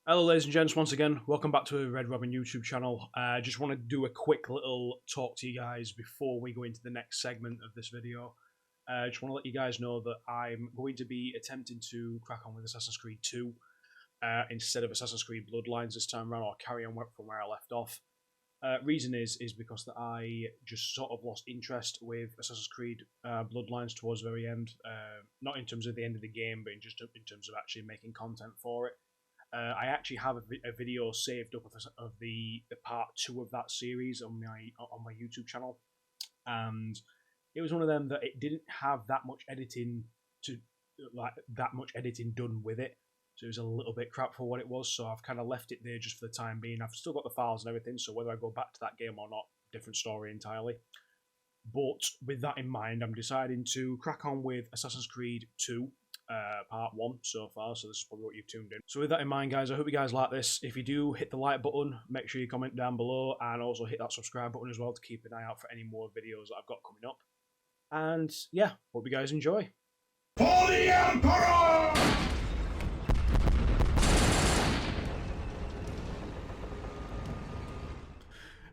Hello ladies and gents, once again, welcome back to the Redrobin YouTube channel. I just want to do a quick little talk to you guys before we go into the next segment of this video. I just want to let you guys know that I'm going to be attempting to crack on with Assassin's Creed 2 instead of Assassin's Creed Bloodlines this time around, or carry on from where I left off. Reason is because that I just sort of lost interest with Assassin's Creed Bloodlines towards the very end. Not in terms of the end of the game, but in terms of actually making content for it. I actually have a video saved up of the part two of that series on my YouTube channel, and it was one of them that it didn't have to that much editing done with it, so it was a little bit crap for what it was. So I've kind of left it there just for the time being. I've still got the files and everything, so whether I go back to that game or not, different story entirely. But with that in mind, I'm deciding to crack on with Assassin's Creed 2, part 1 so far, so this is probably what you've tuned in. So with that in mind, guys, I hope you guys like this. If you do, hit the like button, make sure you comment down below, and also hit that subscribe button as well to keep an eye out for any more videos that I've got coming up. And yeah, hope you guys enjoy. For the Emperor!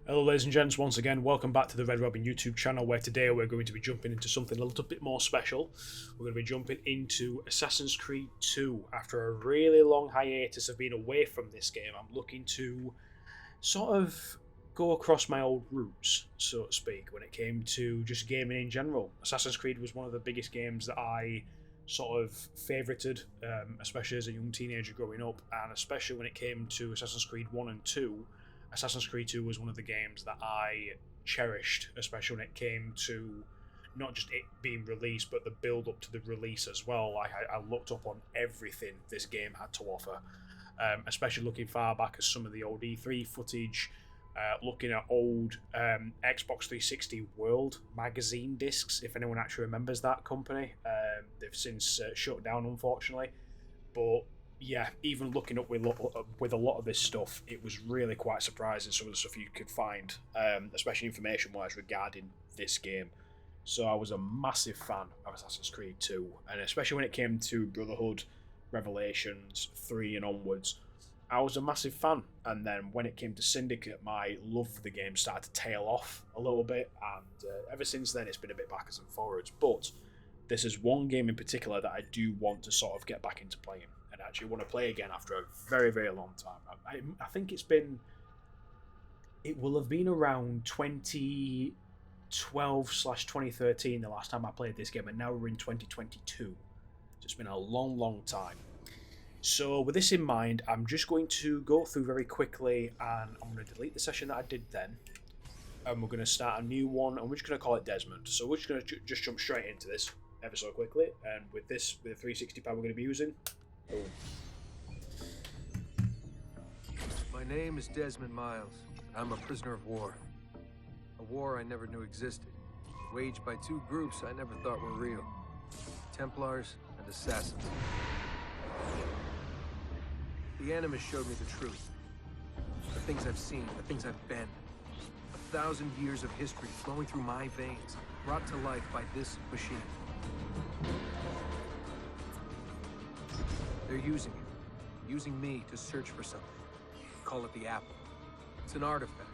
Hello ladies and gents, once again, welcome back to the Redrobin YouTube channel, where today we're going to be jumping into something a little bit more special. We're going to be jumping into Assassin's Creed 2. After a really long hiatus of being away from this game, I'm looking to sort of go across my old roots, so to speak, when it came to just gaming in general. Assassin's Creed was one of the biggest games that I sort of favorited, especially as a young teenager growing up, and especially when it came to Assassin's Creed 1 and 2. Assassin's Creed 2 was one of the games that I cherished, especially when it came to not just it being released, but the build up to the release as well. Like I looked up on everything this game had to offer, especially looking far back at some of the old E3 footage, looking at old Xbox 360 World magazine discs, if anyone actually remembers that company. They've since shut down, unfortunately, but yeah, even looking up with a lot of this stuff, it was really quite surprising some of the stuff you could find, especially information-wise regarding this game. So I was a massive fan of Assassin's Creed 2, and especially when it came to Brotherhood, Revelations 3 and onwards, I was a massive fan. And then when it came to Syndicate, my love for the game started to tail off a little bit, and ever since then it's been a bit backwards and forwards. But this is one game in particular that I do want to sort of get back into playing, and actually want to play again after a very, very long time. I think it will have been around 2012/2013 the last time I played this game, and now we're in 2022. So it's been a long, long time. So with this in mind, I'm just going to go through very quickly, and I'm going to delete the session that I did then, and we're going to start a new one, and we're just going to call it Desmond. So we're just going to just jump straight into this ever so quickly, and with the 360 pad we're going to be using. Boom. My name is Desmond Miles. I'm a prisoner of war. A war I never knew existed, waged by two groups I never thought were real. Templars and Assassins. The Animus showed me the truth. The things I've seen, the things I've been. 1,000 years of history flowing through my veins, brought to life by this machine. They're using it. Using me to search for something. Call it the Apple. It's an artifact.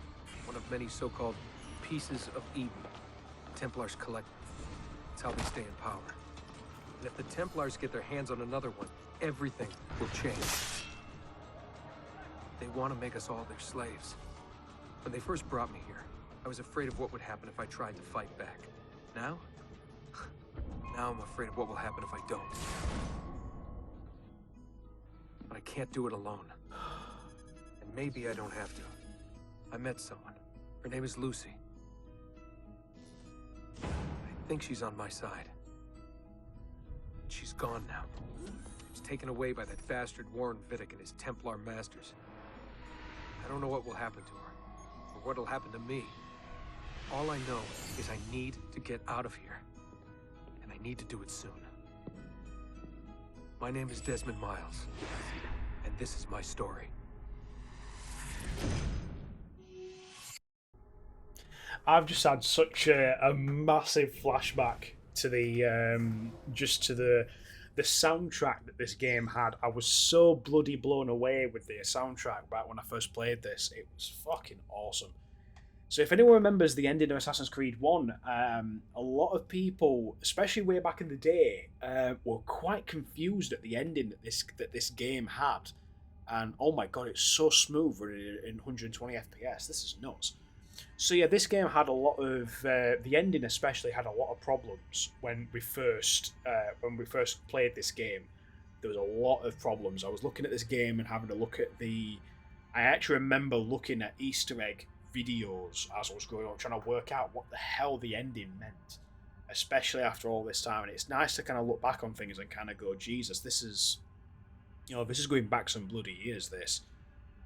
One of many so-called pieces of Eden. Templars collect them. It's how they stay in power. And if the Templars get their hands on another one, everything will change. They want to make us all their slaves. When they first brought me here, I was afraid of what would happen if I tried to fight back. Now? Now I'm afraid of what will happen if I don't. But I can't do it alone. And maybe I don't have to. I met someone. Her name is Lucy. I think she's on my side. She's gone now. She's taken away by that bastard Warren Vidic and his Templar masters. I don't know what will happen to her, or what'll happen to me. All I know is I need to get out of here. And I need to do it soon. My name is Desmond Miles, and this is my story. I've just had such a massive flashback to the the soundtrack that this game had, I was so bloody blown away with the soundtrack back when I first played this. It was fucking awesome. So if anyone remembers the ending of Assassin's Creed 1, a lot of people, especially way back in the day, were quite confused at the ending that this game had. And oh my god, it's so smooth in 120 FPS. This is nuts. So yeah, this game had a lot of the ending, especially had a lot of problems when we first played this game. There was a lot of problems. I was looking at this game and having a look at I actually remember looking at Easter egg videos as I was growing up, trying to work out what the hell the ending meant, especially after all this time. And it's nice to kind of look back on things and kind of go, Jesus, this is going back some bloody years, this.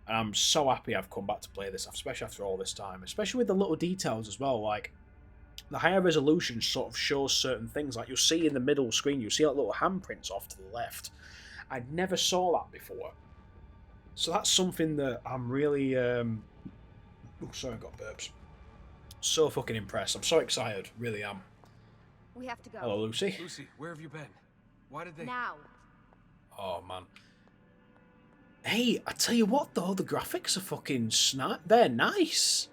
And I'm so happy I've come back to play this, especially after all this time, especially with the little details as well. Like, the higher resolution sort of shows certain things. Like, you'll see in the middle screen, you'll see like little handprints off to the left. I never saw that before. So that's something that I'm really... Oh, sorry, I got burps. So fucking impressed. I'm so excited. Really am. We have to go. Hello, Lucy. Lucy, where have you been? Why did they... Now. Oh, man. Hey, I tell you what, though. The graphics are fucking snap. They're nice.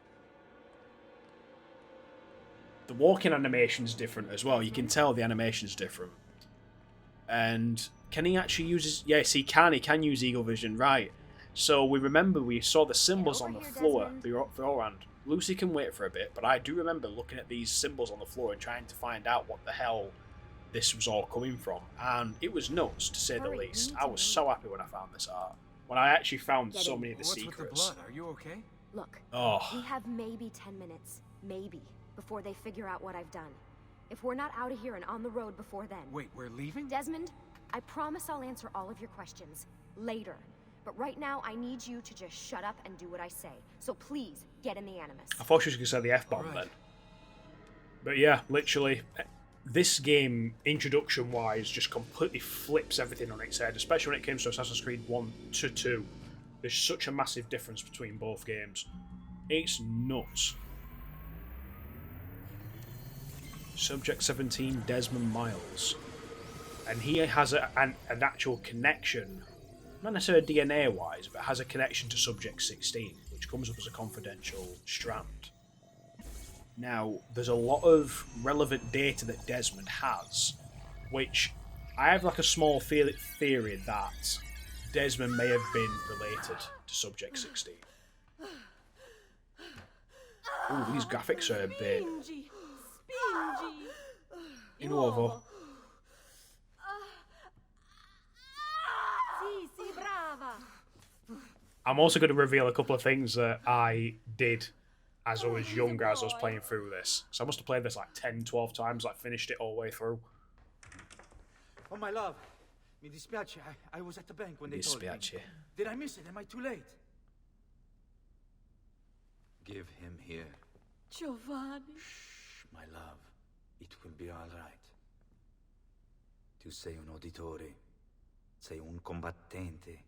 The walking animation's different as well. You can tell the animation's different. And can he actually use his... Yes, he can. He can use Eagle Vision, right. So we saw the symbols on the floor beforehand. Lucy can wait for a bit, but I do remember looking at these symbols on the floor and trying to find out what the hell this was all coming from. And it was nuts, to say the least. I was so happy when I found this art. When I actually found so many of the secrets. What's with the blood? Are you okay? Look, oh. We have maybe 10 minutes, maybe, before they figure out what I've done. If we're not out of here and on the road before then... Wait, we're leaving? Desmond, I promise I'll answer all of your questions later. But right now, I need you to just shut up and do what I say. So please, get in the Animus. I thought she was going to say the F-bomb then. But yeah, literally, this game, introduction-wise, just completely flips everything on its head, especially when it comes to Assassin's Creed 1 to 2. There's such a massive difference between both games. It's nuts. Subject 17, Desmond Miles. And he has an actual connection, not necessarily DNA-wise, but has a connection to Subject 16, which comes up as a confidential strand. Now, there's a lot of relevant data that Desmond has, which I have like a small theory that Desmond may have been related to Subject 16. Ooh, these graphics are a bit... in over. I'm also going to reveal a couple of things that I did as I was younger, as I was playing through this. So I must have played this like 10, 12 times, like finished it all the way through. Oh, my love. Mi dispiace. I was at the bank when they told me. Did I miss it? Am I too late? Give him here. Giovanni. Shh, my love. It will be all right. Tu sei un auditore. Sei un combattente.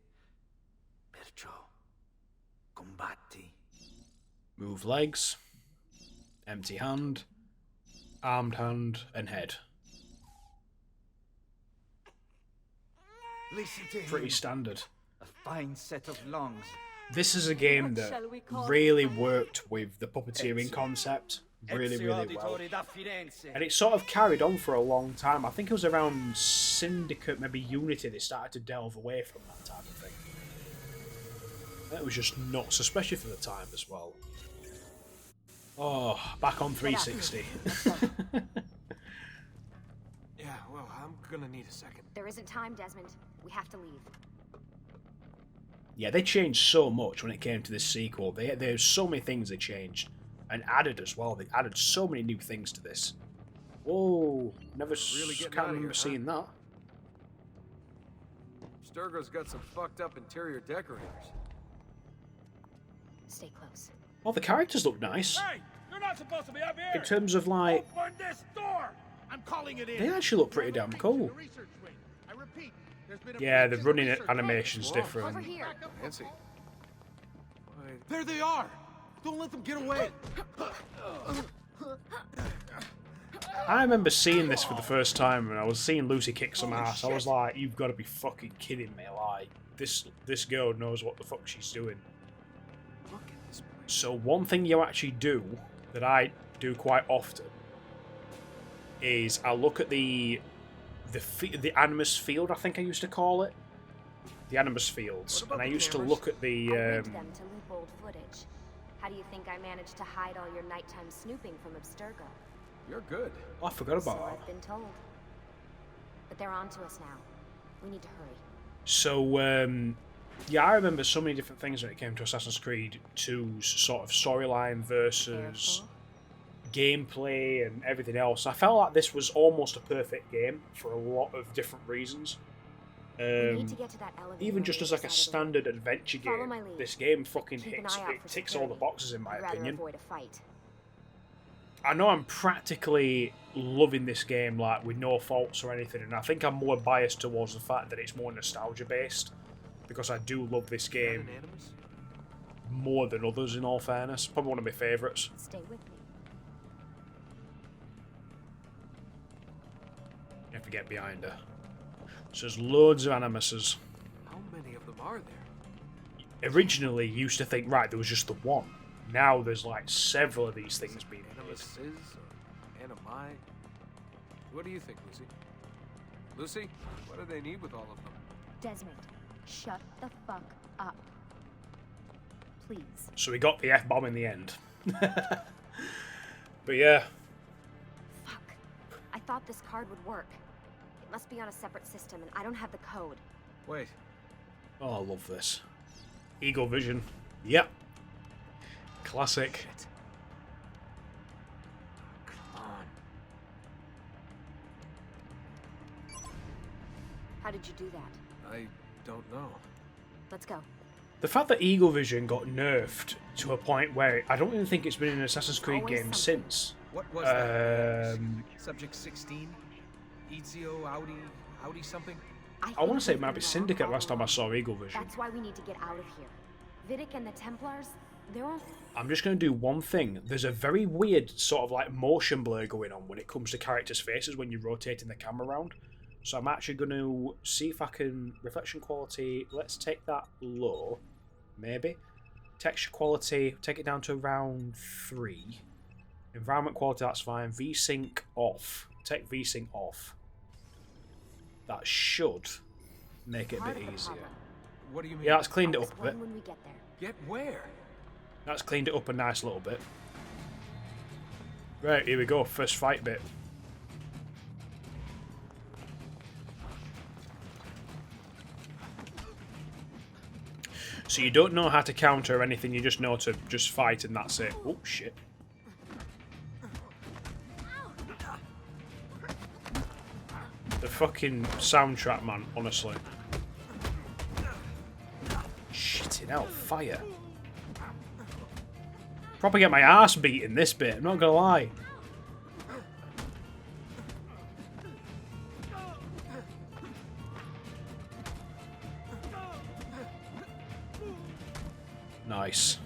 Perciò, combatti. Move legs, empty hand, armed hand, and head. Listen to him. Pretty standard. A fine set of lungs. This is a game that really worked with the puppeteering concept really, really well. And it sort of carried on for a long time. I think it was around Syndicate, maybe Unity, they started to delve away from that type of thing. It was just nuts, especially for the time as well. Oh, back on 360. Yeah, well, I'm gonna need a second. There isn't time, Desmond. We have to leave. Yeah, they changed so much when it came to this sequel. There's so many things they changed. And added as well. They added so many new things to this. Whoa, can't remember seeing that. Sturgo's got some fucked up interior decorators. Stay close. Well, the characters look nice. Hey, you're not supposed to be up here. In terms of like, Open this door. I'm calling it in. they actually look pretty damn cool. I repeat, there's been a Yeah, the breach in running research animation's Whoa. different. Over here. Fancy. There they are! Don't let them get away! I remember seeing this for the first time, and I was seeing Lucy kick some ass. I was like, "You've got to be fucking kidding me!" Like, this girl knows what the fuck she's doing. Look at this place. So one thing you actually do that I do quite often is I look at the Animus Field, I think I used to call it, the Animus Fields, and I used to look at the. I rigged them to loop old footage. How do you think I managed to hide all your nighttime snooping from Abstergo? You're good. Oh, I forgot So about I've that. been told. But they're on to us now. We need to hurry. So, yeah, I remember so many different things when it came to Assassin's Creed 2's sort of storyline versus gameplay and everything else. I felt like this was almost a perfect game for a lot of different reasons. We need to get to that elevator Even on just the as other like a side of the room. standard adventure Follow game, my lead. this game fucking Keep an hits, eye out it for ticks all the security. boxes in my I'd rather opinion. avoid a fight. I know I'm practically loving this game, like, with no faults or anything, and I think I'm more biased towards the fact that it's more nostalgia-based, because I do love this game An Animus? more than others, in all fairness. Probably one of my favourites. Stay with me. You have to get behind her. So there's loads of Animuses. How many of them are there? Originally, you used to think, right, there was just the one. Now there's, like, several of these things being made. Animuses or animi? What do you think, Lucy? Lucy, what do they need with all of them? Desmond, shut the fuck up. Please. So we got the F-bomb in the end. But yeah, Fuck. I thought this card would work. It must be on a separate system, and I don't have the code. Wait, oh, I love this. Eagle Vision. Yep. Classic. shit. Come on. How did you do that? I don't know. Let's go. The fact that Eagle Vision got nerfed to a point where I don't even think it's been in an Assassin's Creed Always game something. since. What was that? Um, Subject 16? Ezio Audi something? I want to say it we've might been be wrong Syndicate all last time I along. saw Eagle Vision. That's why we need to get out of here. Vidic and the Templars, they're on. I'm just going to do one thing. There's a very weird sort of like motion blur going on when it comes to characters' faces when you're rotating the camera around. So I'm actually going to see if I can... Reflection quality, let's take that low. Maybe. Texture quality, take it down to around 3. Environment quality, that's fine. VSync off. Take VSync off. That should make it a Part bit of the easier. problem. What do you mean? Yeah, that's cleaned it I'll up a bit. explain when we get there. Get where? That's cleaned it up a nice little bit. Right, here we go. First fight bit. So you don't know how to counter or anything, you just know to just fight and that's it. Oh, shit. The fucking soundtrack, man, honestly. Shitting hell, fire. Probably get my ass beat in this bit, I'm not gonna lie. Nice.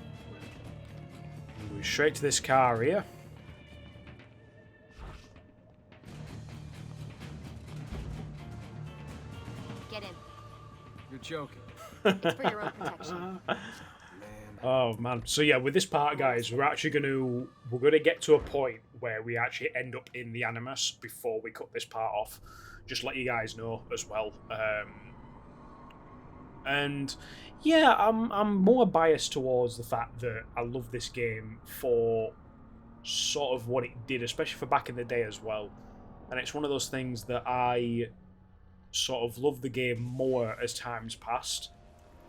We're straight to this car here. Get in. You're joking. It's for your own protection. Man. Oh man. So yeah, with this part, guys, we're gonna get to a point where we actually end up in the Animus before we cut this part off. Just let you guys know as well. And yeah, I'm more biased towards the fact that I love this game for sort of what it did, especially for back in the day as well. And it's one of those things that I sort of love the game more as time's passed.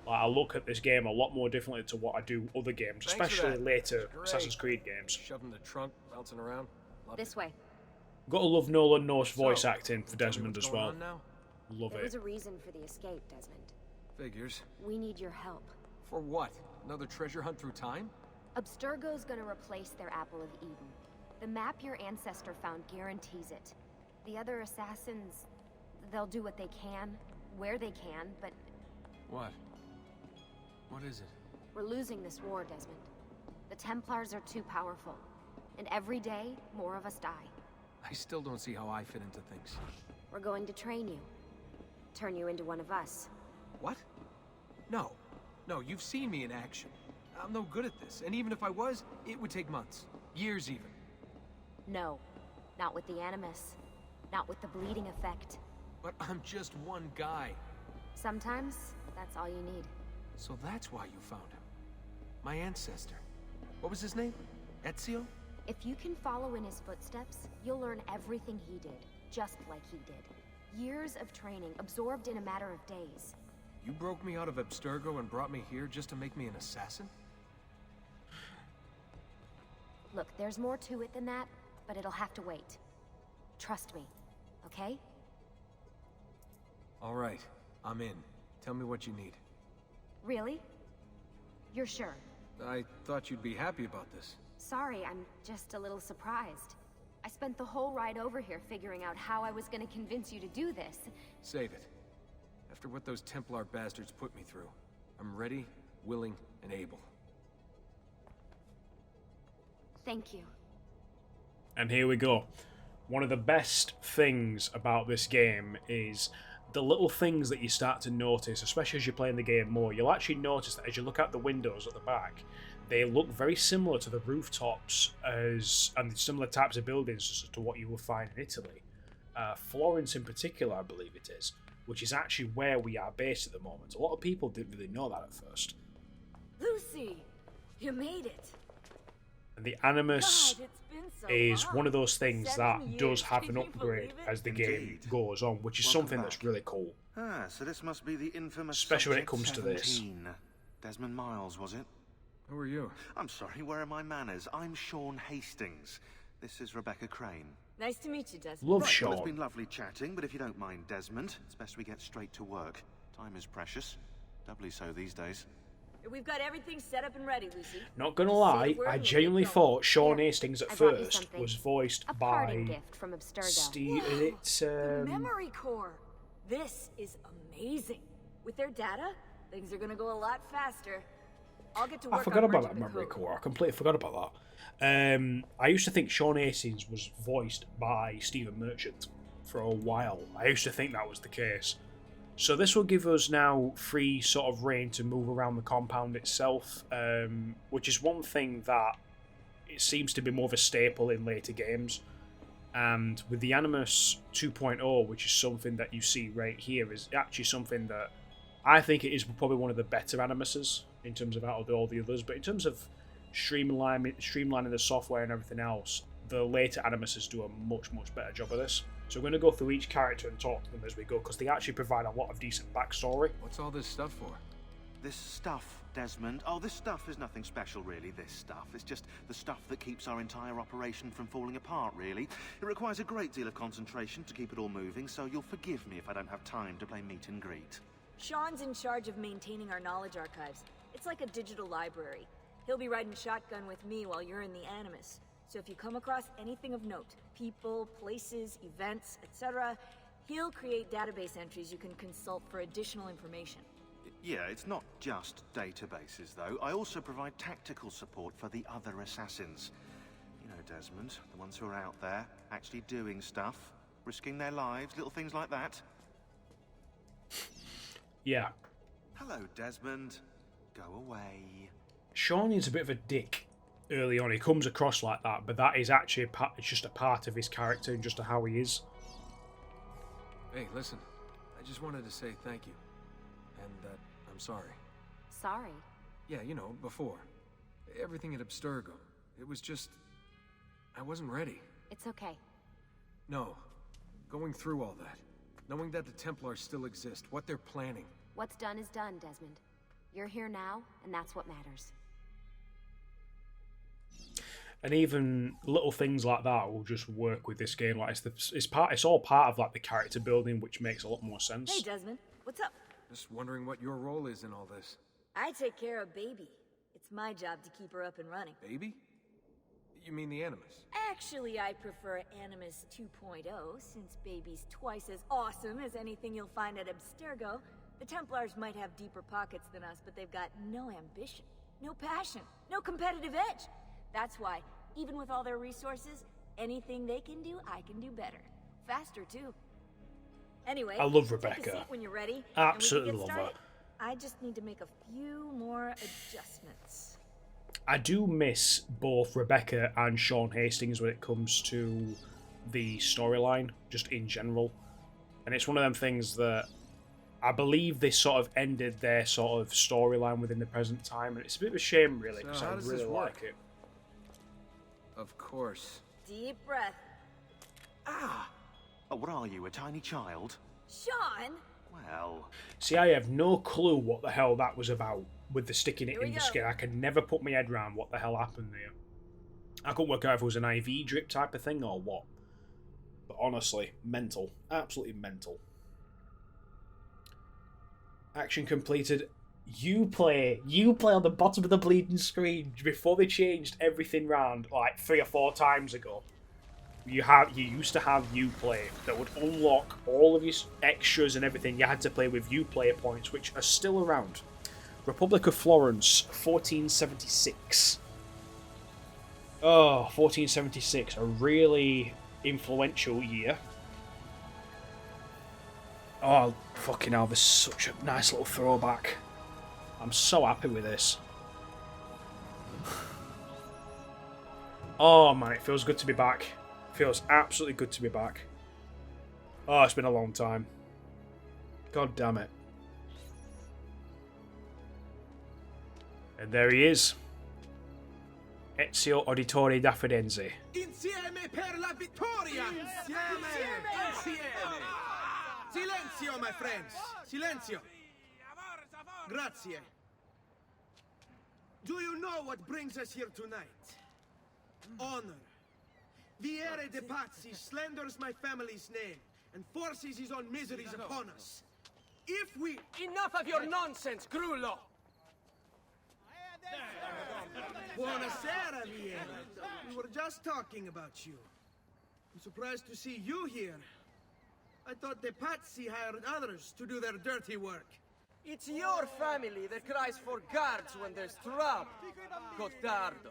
Like, I look at this game a lot more differently to what I do other games, Thanks for especially that. later Great. Assassin's Creed games. Shoving the trunk, bouncing around. Love This it. way. Gotta love Nolan North's voice So, acting for tell me Desmond what's as going well. on now? Love There it. was a reason for the escape, Desmond. Figures. We need your help. For what? Another treasure hunt through time? Abstergo's gonna replace their Apple of Eden. The map your ancestor found guarantees it. The other assassins, they'll do what they can, where they can, but What? What is it? we're losing this war, Desmond. The Templars are too powerful, and every day, more of us die. I still don't see how I fit into things. We're going to train you. Turn you into one of us. What? No. No, you've seen me in action. I'm no good at this, and even if I was, it would take months. Years even. No. Not with the Animus. Not with the bleeding effect. But I'm just one guy. Sometimes, that's all you need. So that's why you found him. My ancestor. What was his name? Ezio? If you can follow in his footsteps, you'll learn everything he did, just like he did. Years of training, absorbed in a matter of days. You broke me out of Abstergo and brought me here just to make me an assassin? Look, there's more to it than that, but it'll have to wait. Trust me, okay? All right, I'm in. Tell me what you need. Really? You're sure? I thought you'd be happy about this. Sorry, I'm just a little surprised. I spent the whole ride over here figuring out how I was gonna convince you to do this. Save it. After what those Templar bastards put me through, I'm ready, willing, and able. Thank you. And here we go. One of the best things about this game is the little things that you start to notice, especially as you're playing the game more. You'll actually notice that as you look out the windows at the back, they look very similar to the rooftops and similar types of buildings as to what you will find in Italy. Florence in particular, I believe it is, which is actually where we are based at the moment. A lot of people didn't really know that at first. Lucy, you made it. And the Animus God, it's been so is long. one of those things 7 that years, does have can an you upgrade believe it? as the game Indeed. goes on, which is Welcome something back. that's really cool. Ah, so this must be the infamous Especially when it Subject comes to this. 17. Desmond Miles, was it? Who are you? I'm sorry, where are my manners? I'm Sean Hastings. This is Rebecca Crane. Nice to meet you, Desmond. Love Well, Sean. it's been lovely chatting, but if you don't mind, Desmond, it's best we get straight to work. Time is precious. Doubly so these days. We've got everything set up and ready, Lucy. Not gonna Just say lie, the word I and we'll genuinely get going. thought Sean Here, Hastings at I brought you first something. was voiced A parting by gift from Abstergo. Steve. Whoa, It's the memory core. This is amazing. With their data, things are gonna go a lot faster. I'll get to work I forgot on about merging that the memory code. core. I completely forgot about that. I used to think Sean Hastings was voiced by Stephen Merchant for a while. I used to think that was the case. So this will give us now free sort of reign to move around the compound itself, which is one thing that it seems to be more of a staple in later games. And with the Animus 2.0, which is something that you see right here, is actually something that I think it is probably one of the better Animuses in terms of out of all the others. But in terms of streamlining the software and everything else, the later Animuses do a much better job of this. So we're going to go through each character and talk to them as we go, because they actually provide a lot of decent backstory. What's all this stuff for? This stuff, Desmond. Oh, this stuff is nothing special, really, this stuff. It's just the stuff that keeps our entire operation from falling apart, really. It requires a great deal of concentration to keep it all moving, so you'll forgive me if I don't have time to play meet and greet. Sean's in charge of maintaining our knowledge archives. It's like a digital library. He'll be riding shotgun with me while you're in the Animus. So if you come across anything of note, people, places, events, etc., he'll create database entries you can consult for additional information. Yeah, it's not just databases, though. I also provide tactical support for the other assassins. You know, Desmond, the ones who are out there, actually doing stuff, risking their lives, little things like that. Yeah. Hello, Desmond. Go away. Sean is a bit of a dick early on. He comes across like that, but that is actually it's just a part of his character and just how he is. Hey, listen. I just wanted to say thank you. And that I'm sorry. Sorry. Yeah, you know, before. Everything at Abstergo. It was just... I wasn't ready. It's okay. No. Going through all that. Knowing that the Templars still exist, what they're planning. What's done is done, Desmond. You're here now, and that's what matters. And even little things like that will just work with this game. Like it's all part of like the character building, which makes a lot more sense. Hey, Desmond. What's up? Just wondering what your role is in all this. I take care of Baby. It's my job to keep her up and running. Baby? You mean the Animus? Actually, I prefer Animus 2.0, since Baby's twice as awesome as anything you'll find at Abstergo. The Templars might have deeper pockets than us, but they've got no ambition, no passion, no competitive edge. That's why, even with all their resources, Anything they can do, I can do better. Faster, too. Anyway, I love take a Rebecca. seat when you're ready, Absolutely and we love can her. get started. I just need to make a few more adjustments. I do miss both Rebecca and Sean Hastings when it comes to the storyline, just in general. And it's one of them things that I believe they sort of ended their sort of storyline within the present time, and it's a bit of a shame, really, because So how I does really this work? like it. Of course. Deep breath. Ah! Oh, what are you, a tiny child? Sean! Well, See, I have no clue what the hell that was about with the sticking it Here we in the go. skin. I can never put my head around what the hell happened there. I couldn't work out if it was an IV drip type of thing or what. But honestly, mental. Absolutely mental. Action completed. You play on the bottom of the bleeding screen before they changed everything round like 3 or 4 times ago. You used to have Uplay that would unlock all of your extras and everything. You had to play with Uplayer points, which are still around. Republic of Florence, 1476. Oh, 1476, a really influential year. Oh, fucking hell, this is such a nice little throwback. I'm so happy with this. Oh man, it feels good to be back. Feels absolutely good to be back. Oh, it's been a long time. God damn it. And there he is. Ezio Auditore da Firenze. Insieme per la vittoria! Insieme! Insieme! Silenzio, my friends! Silenzio! Grazie. Do you know what brings us here tonight? Honor. Viere de Pazzi slanders my family's name and forces his own miseries upon us. If we... Enough of your nonsense, Grullo! Buonasera, Viera. We were just talking about you. I'm surprised to see you here. I thought the Pazzi hired others to do their dirty work. It's your family that cries for guards when there's trouble, Cotardo.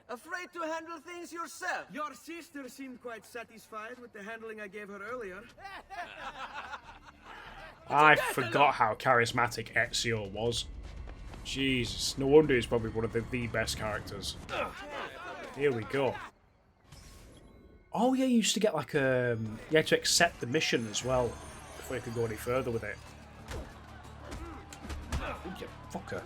Afraid to handle things yourself? Your sister seemed quite satisfied with the handling I gave her earlier. I forgot how charismatic Ezio was. Jesus, no wonder he's probably one of the best characters. Here we go. Oh yeah, you used to get like you had to accept the mission as well before you could go any further with it. Ooh, you fucker.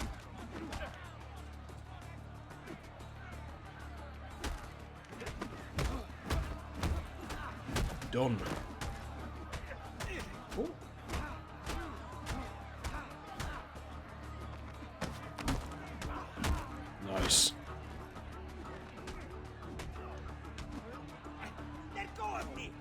Done. Ooh. Nice. Let go of me!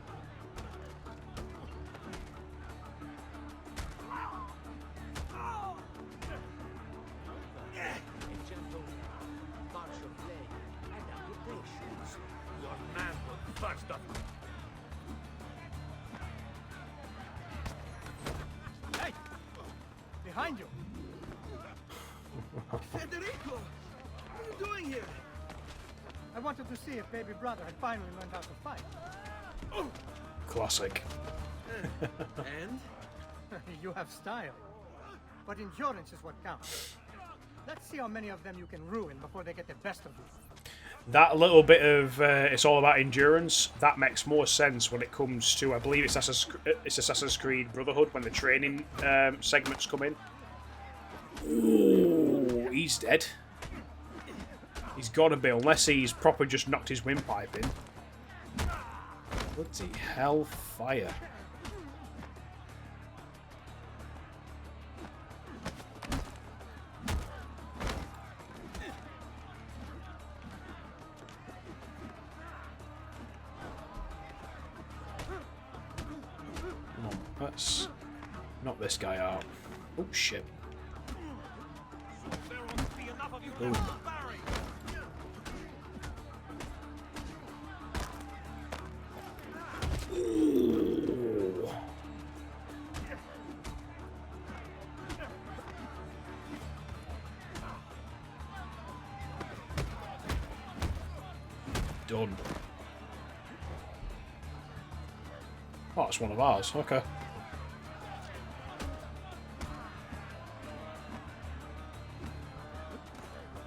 Hey! Behind you! Federico! What are you doing here? I wanted to see if baby brother had finally learned how to fight. Classic. And? You have style. But endurance is what counts. Let's see how many of them you can ruin before they get the best of you. That little bit of it's all about endurance, that makes more sense when it comes to, I believe it's Assassin's Creed Brotherhood, when the training segments come in. Ooh, he's dead. He's gotta be, unless he's proper just knocked his windpipe in. Bloody hell, fire. Come on, let's knock this guy out. Oh shit. Boom. Ooh. Done. Oh, it's one of ours. Okay.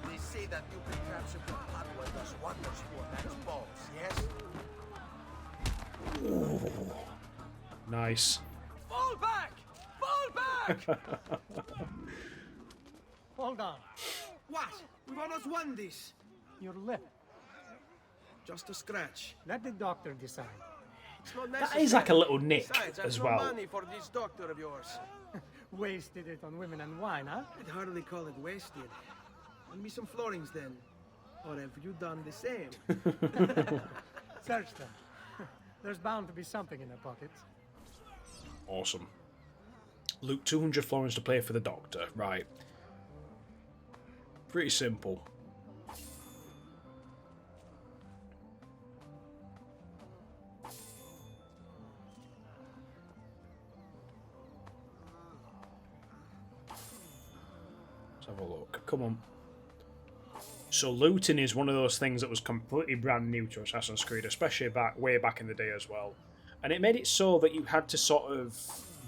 They say that you can capture the hardware does wonders for man's balls, yes? Nice. Fall back! Fall back! Hold on. What? We've almost won this. Your lip. Just a scratch. Let the doctor decide. It's not That is like a little nick Besides, I've as no well. money for this doctor of yours. Wasted it on women and wine, huh? I'd hardly call it wasted. Give me some florins then. Or have you done the same? Search them. There's bound to be something in their pockets. Awesome. Loot 200 florins to pay for the doctor. Right. Pretty simple. Let's have a look. Come on. So looting is one of those things that was completely brand new to Assassin's Creed, especially way back in the day as well. And it made it so that you had to sort of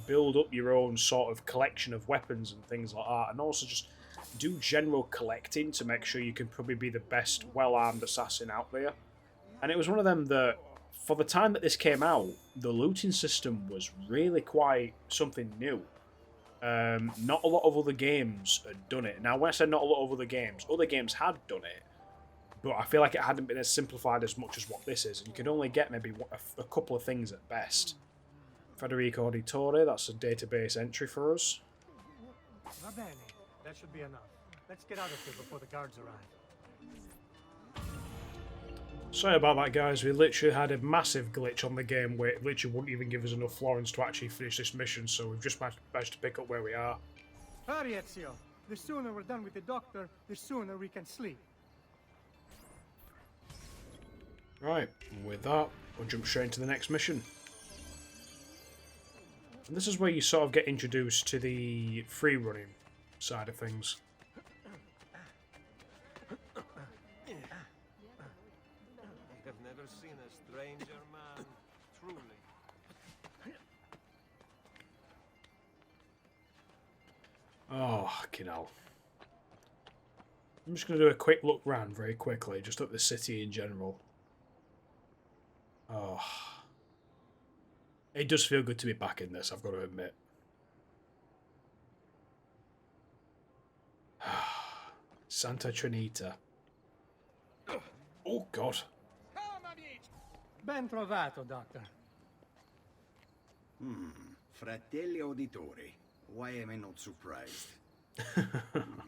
build up your own sort of collection of weapons and things like that, and also just do general collecting to make sure you can probably be the best well-armed assassin out there. And it was one of them that, for the time that this came out, the looting system was really quite something new. Not a lot of other games had done it. Now, when I say not a lot of other games had done it, but I feel like it hadn't been as simplified as much as what this is. And you could only get maybe a couple of things at best. Federico Auditore, that's a database entry for us. Va bene. That should be enough. Let's get out of here before the guards arrive. Sorry about that, guys. We literally had a massive glitch on the game where it literally wouldn't even give us enough florins to actually finish this mission, so we've just managed to pick up where we are. Hurry, Ezio. The sooner we're done with the doctor, the sooner we can sleep. Right, and with that, we'll jump straight into the next mission. And this is where you sort of get introduced to the free running side of things. I've never seen a stranger man, truly. Oh, fucking hell. I'm just going to do a quick look round very quickly, just at the city in general. Oh. It does feel good to be back in this, I've got to admit. Santa Trinita. Oh, God. Ben trovato, Doctor. Fratelli Auditore. Why am I not surprised? You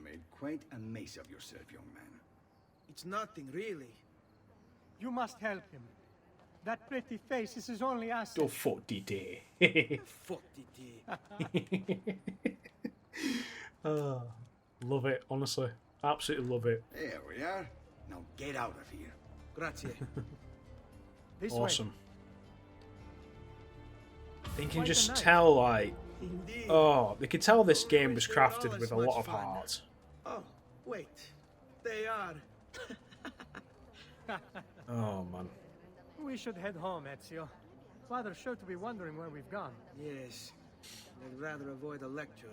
made quite a mess of yourself, young man. It's nothing, really. You must help him. That pretty face is his only asset. Go fuck day. Fuck it. Oh, love it, honestly. Absolutely love it. There we are. Now get out of here. Grazie. This Awesome. They can Quite a just night. tell, like, Indeed. oh, they can tell this game was crafted with a lot of Fun. heart. Oh, wait. They are. Oh, man. We should head home, Ezio. Father's sure to be wondering where we've gone. Yes. I'd rather avoid a lecture.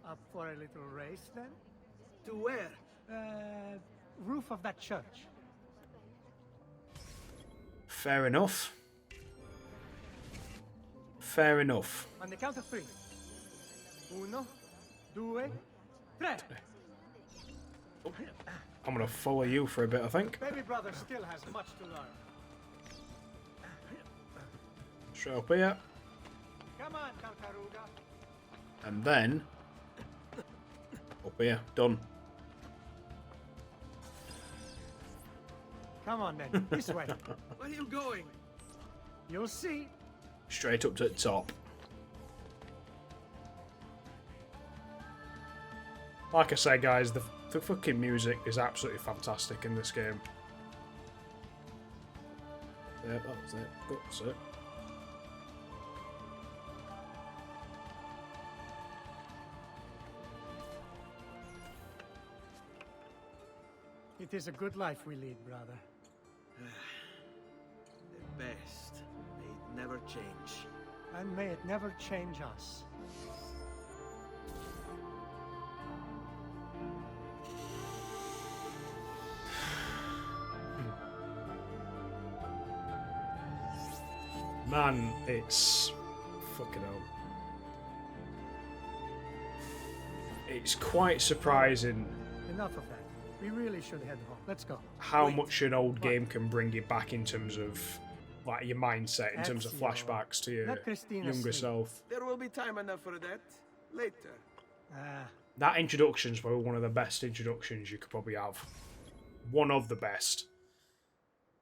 Up for a little race, then? To where? Roof of that church. Fair enough. Fair enough. On the count of three. Uno, due, tre. I'm going to follow you for a bit, I think. Baby brother still has much to learn. Straight up here. Come on, Tartaruga. And then... up here. Done. Come on, then. This way. Where are you going? You'll see. Straight up to the top. Like I say, guys, the fucking music is absolutely fantastic in this game. Yeah, that's it. That's it. It is a good life we lead, brother. The best. They'd never change. And may it never change us. Man, it's fucking hell. It's quite surprising Enough of that. We really should head home. Let's go. how much an old game can bring you back in terms of like your mindset, in terms of Ezio, flashbacks to your let Christina younger sleep. self. There will be time enough for that later. Ah, That introduction's probably one of the best introductions you could probably have. One of the best.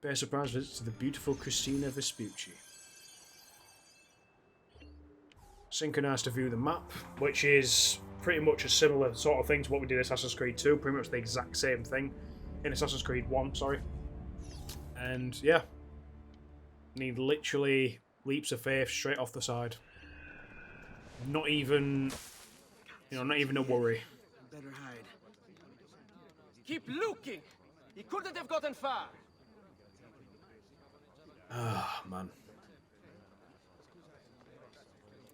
Bear surprise visit to the beautiful Christina Vespucci. Synchronized to view the map, which is pretty much a similar sort of thing to what we did in Assassin's Creed 2. Pretty much the exact same thing in Assassin's Creed 1, sorry. And yeah, need literally leaps of faith straight off the side. Not even, not even a worry. Better hide. Keep looking! He couldn't have gotten far! Ah, man.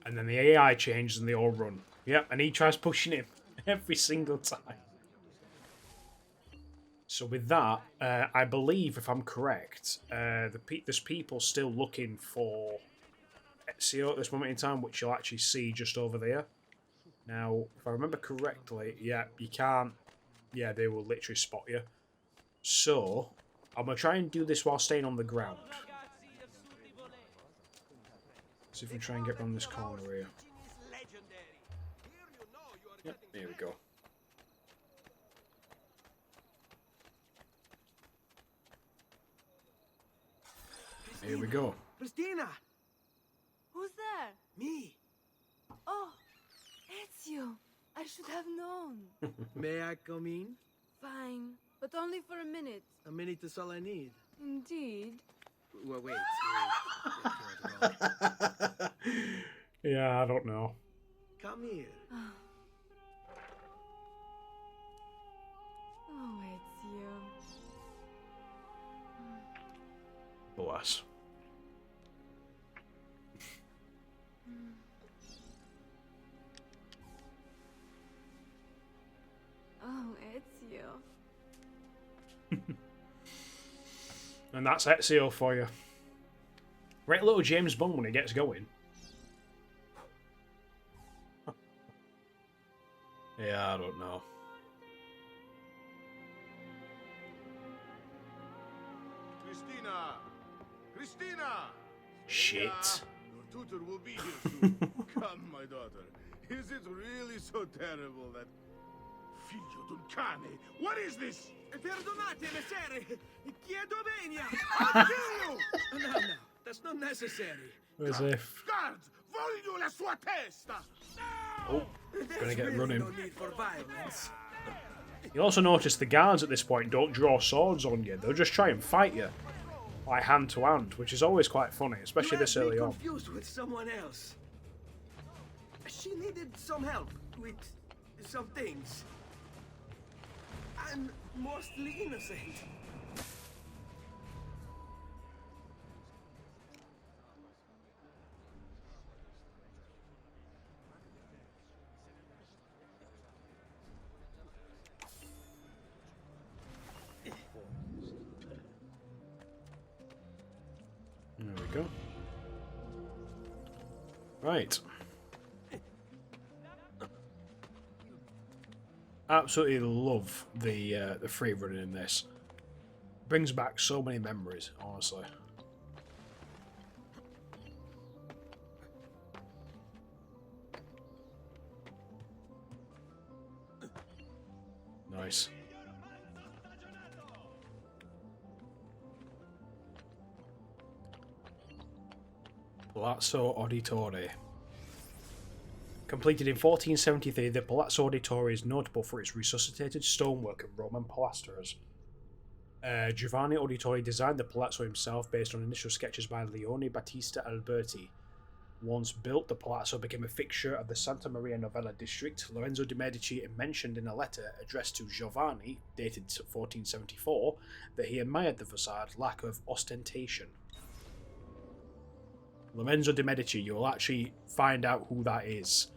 And then the AI changes and they all run. Yep, and he tries pushing him every single time. So with that, I believe, if I'm correct, there's people still looking for Ezio at this moment in time, which you'll actually see just over there. Now, if I remember correctly, yeah, you can't... Yeah, they will literally spot you. So, I'm going to try and do this while staying on the ground. See if we can try and get around this corner here. Yep, here we go. Here we go. Christina! Who's there? Me! Oh, Ezio. I should have known. May I come in? Fine, but only for a minute. A minute is all I need. Indeed. Well, wait. Yeah, I don't know. Come here. Oh, Ezio. Bless. Oh, Ezio. And that's Ezio for you. Right, little James Bond when he gets going. Yeah, I don't know. Christina! Christina! Shit. Your tutor will be here soon. Come, my daughter. Is it really so terrible that... Figlio d'un cane! What is this? Perdonate, messere! Chiedo venia! I'll kill you! No, that's not necessary. As if... Guards! Voglio la sua testa! Oh, gonna get really running. no need for violence. You'll also notice the guards at this point don't draw swords on you. They'll just try and fight you. Like hand to hand, which is always quite funny, especially this early on. Confused with someone else. She needed some help with some things. I'm mostly innocent. There we go. Right. Absolutely love the free running in this. Brings back so many memories, honestly. Nice. Palazzo Auditore. Completed in 1473, the Palazzo Auditore is notable for its resuscitated stonework and Roman pilasters. Giovanni Auditore designed the palazzo himself based on initial sketches by Leone Battista Alberti. Once built, the palazzo became a fixture of the Santa Maria Novella district. Lorenzo de' Medici mentioned in a letter addressed to Giovanni, dated 1474, that he admired the facade's lack of ostentation. Lorenzo de Medici. You'll actually find out who that is.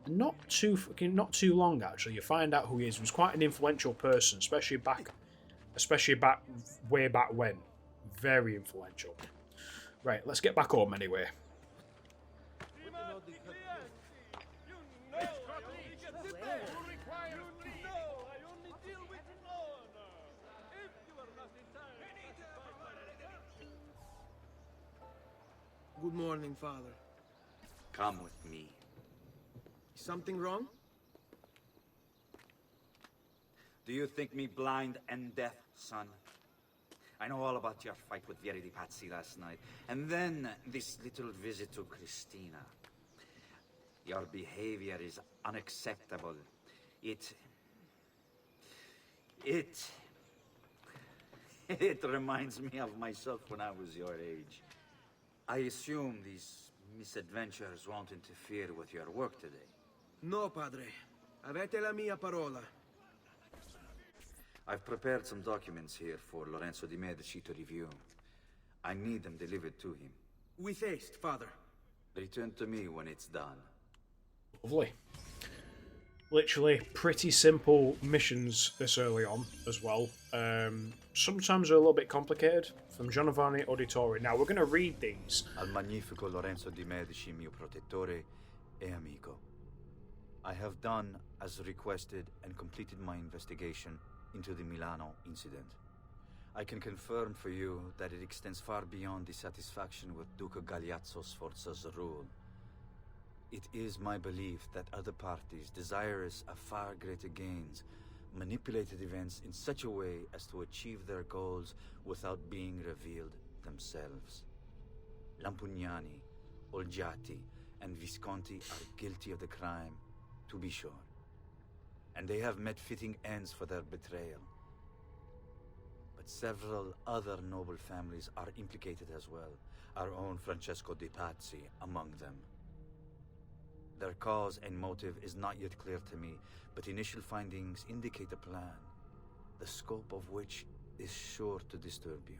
Not too long actually. You find out who he is. He was quite an influential person, especially way back when. Very influential. Right, let's get back home anyway. Good morning, Father. Come with me. Something wrong? Do you think me blind and deaf, son? I know all about your fight with Vieri di Pazzi last night, and then this little visit to Christina. Your behavior is unacceptable. It reminds me of myself when I was your age. I assume these misadventures won't interfere with your work today. No, Padre. Avete la mia parola. I've prepared some documents here for Lorenzo di Medici to review. I need them delivered to him. With haste, Father. Return to me when it's done. Lovely. Literally pretty simple missions this early on as well. Sometimes they're a little bit complicated. From Giovanni Auditore. Now we're going to read these. Al magnifico Lorenzo di Medici, mio protettore e amico. I have done as requested and completed my investigation into the Milano incident. I can confirm for you that it extends far beyond dissatisfaction with Duca Galeazzo Sforza's rule. It is my belief that other parties, desirous of far greater gains, manipulated events in such a way as to achieve their goals without being revealed themselves. Lampugnani, Olgiati, and Visconti are guilty of the crime, to be sure. And they have met fitting ends for their betrayal. But several other noble families are implicated as well, our own Francesco de Pazzi among them. Their cause and motive is not yet clear to me, but initial findings indicate a plan, the scope of which is sure to disturb you.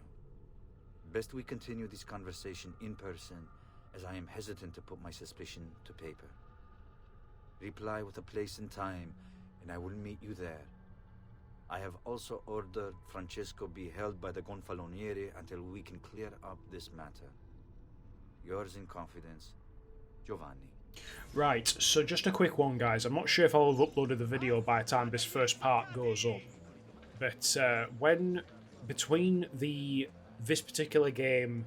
Best we continue this conversation in person, as I am hesitant to put my suspicion to paper. Reply with a place and time, and I will meet you there. I have also ordered Francesco be held by the Gonfaloniere until we can clear up this matter. Yours in confidence, Giovanni. Right, so just a quick one, guys. I'm not sure if I'll have uploaded the video by the time this first part goes up. But when between this particular game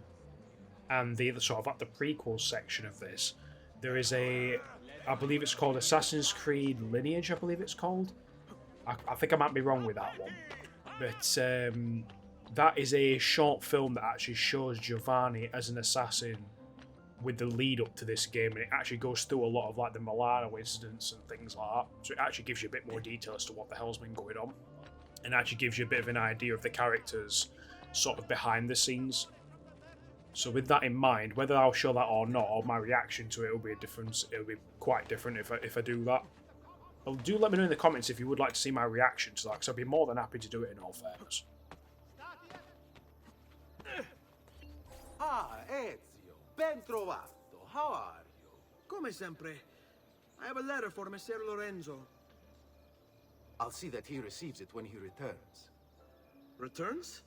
and the sort of like the prequel section of this, there is I believe it's called Assassin's Creed Lineage, I believe it's called. I think I might be wrong with that one. But that is a short film that actually shows Giovanni as an assassin with the lead up to this game, and it actually goes through a lot of like the Milano incidents and things like that. So it actually gives you a bit more detail as to what the hell's been going on, and actually gives you a bit of an idea of the characters sort of behind the scenes. So with that in mind, whether I'll show that or not, or my reaction to it will be it'll be quite different if I do that. Well, do let me know in the comments if you would like to see my reaction to that, because I'd be more than happy to do it in all fairness. Ah, Ezio. Ben trovato. How are you? Come sempre. I have a letter for Messer Lorenzo. I'll see that he receives it when he returns. Returns?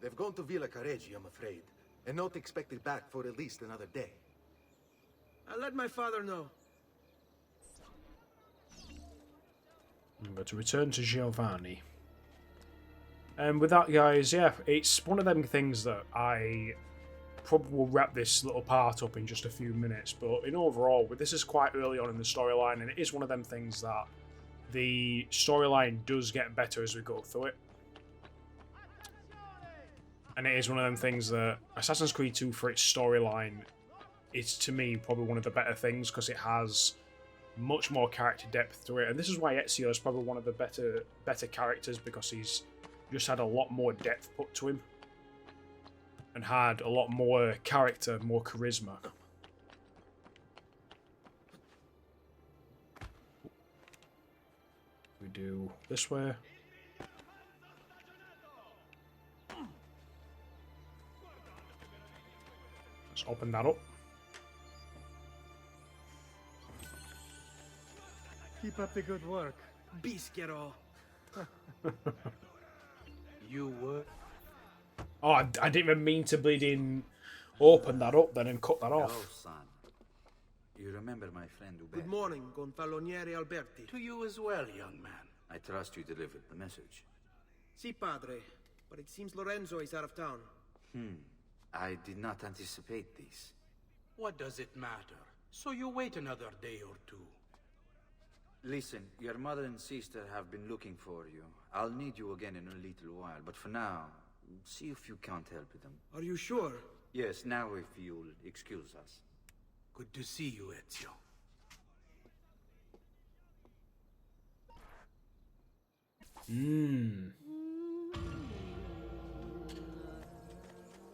They've gone to Villa Careggi, I'm afraid, and not expected back for at least another day. I'll let my father know. I'm going to return to Giovanni. And with that, guys, yeah, it's one of them things that I probably will wrap this little part up in just a few minutes, but in overall, this is quite early on in the storyline, and it is one of them things that the storyline does get better as we go through it. And it is one of them things that Assassin's Creed 2, for its storyline, is to me probably one of the better things, because it has much more character depth to it, and this is why Ezio is probably one of the better characters, because he's just had a lot more depth put to him. And had a lot more character, more charisma. We do this way. Let's open that up. Keep up the good work. Bischero. You were? Oh, I didn't even mean to bleeding open that up then and cut that off. Hello, son. You remember my friend Ube? Good morning, Gonfaloniere Alberti. To you as well, young man. I trust you delivered the message. Si, padre. But it seems Lorenzo is out of town. I did not anticipate this. What does it matter? So you wait another day or two. Listen, your mother and sister have been looking for you. I'll need you again in a little while, but for now, see if you can't help them. Are you sure? Yes, now if you'll excuse us. Good to see you, Ezio.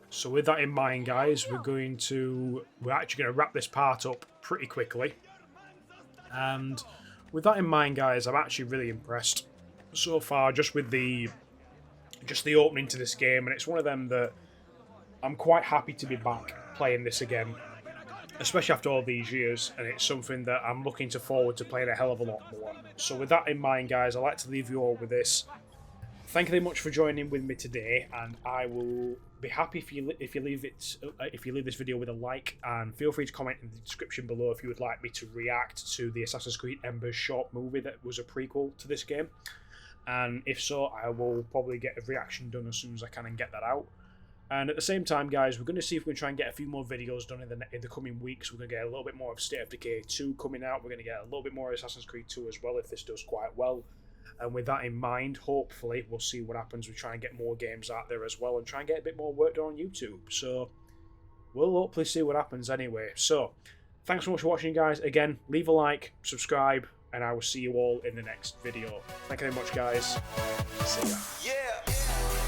So with that in mind, guys, we're actually going to wrap this part up pretty quickly. And with that in mind, guys, I'm actually really impressed so far just with the opening to this game, and it's one of them that I'm quite happy to be back playing this again, especially after all these years, and it's something that I'm looking forward to playing a hell of a lot more. So with that in mind, guys, I'd like to leave you all with this. Thank you very much for joining with me today, and I will be happy if you leave this video with a like, and feel free to comment in the description below if you would like me to react to the Assassin's Creed Embers short movie that was a prequel to this game. And if so, I will probably get a reaction done as soon as I can and get that out. And at the same time, guys, we're going to see if we can try and get a few more videos done in the coming weeks. We're going to get a little bit more of State of Decay 2 coming out. We're going to get a little bit more of Assassin's Creed 2 as well if this does quite well. And with that in mind, hopefully we'll see what happens. We try and get more games out there as well and try and get a bit more work done on YouTube. So we'll hopefully see what happens anyway. So thanks so much for watching, guys. Again, leave a like, subscribe, and I will see you all in the next video. Thank you very much, guys. See ya. Yeah!